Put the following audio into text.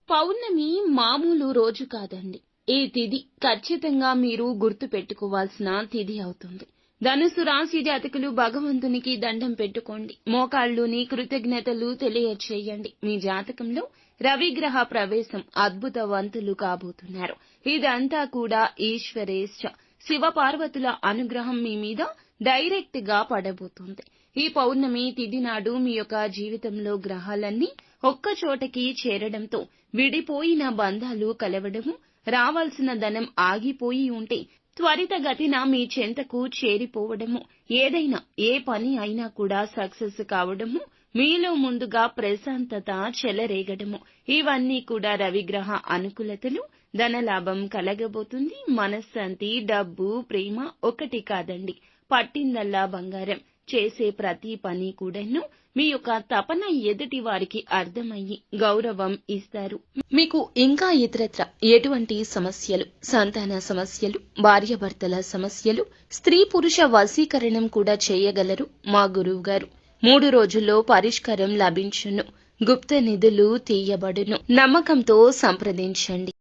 పౌర్ణమి మామూలు రోజు కాదండి. ఈ తిథి ఖచ్చితంగా మీరు గుర్తు పెట్టుకోవాల్సిన తిథి అవుతుంది. ధనుసు రాశి జాతకులు భగవంతునికి దండం పెట్టుకోండి. మోకాళ్ళుని కృతజ్ఞతలు తెలియచేయండి. మీ జాతకంలో రవిగ్రహ ప్రవేశం అద్భుతవంతులు కాబోతున్నారు. ఇదంతా కూడా ఈశ్వరేచ్ఛ. శివపార్వతుల అనుగ్రహం మీ మీద డైరెక్ట్ గా పడబోతుంది. ఈ పౌర్ణమి తిథి నాడు మీ యొక్క జీవితంలో గ్రహాలన్నీ ఒక్కచోటకి చేరడంతో విడిపోయిన బంధాలు కలవడము, రావాల్సిన ధనం ఆగిపోయి ఉంటే త్వరితగతిన మీ చెంతకు చేరిపోవడము, ఏదైనా ఏ పని అయినా కూడా సక్సెస్ కావడము, మీలో ముందుగా ప్రశాంతత చెలరేగడము, ఇవన్నీ కూడా రవిగ్రహ అనుకూలతలు. ధనలాభం కలగబోతుంది. మనశ్శాంతి, డబ్బు, ప్రేమ ఒకటి కాదండి, పట్టిందల్లా బంగారం. చేసే ప్రతి పని కూడాను మీ యొక్క తపన ఎదుటి వారికి అర్థమయ్యి గౌరవం ఇస్తారు. మీకు ఇంకా ఇతరత్ర ఎటువంటి సమస్యలు, సంతాన సమస్యలు, భార్యాభర్తల సమస్యలు, స్త్రీ పురుష వశీకరణం కూడా చేయగలరు మా గురువు గారు. 3 రోజుల్లో పరిష్కారం లభించును. గుప్త నిధులు తీయబడును. నమ్మకంతో సంప్రదించండి.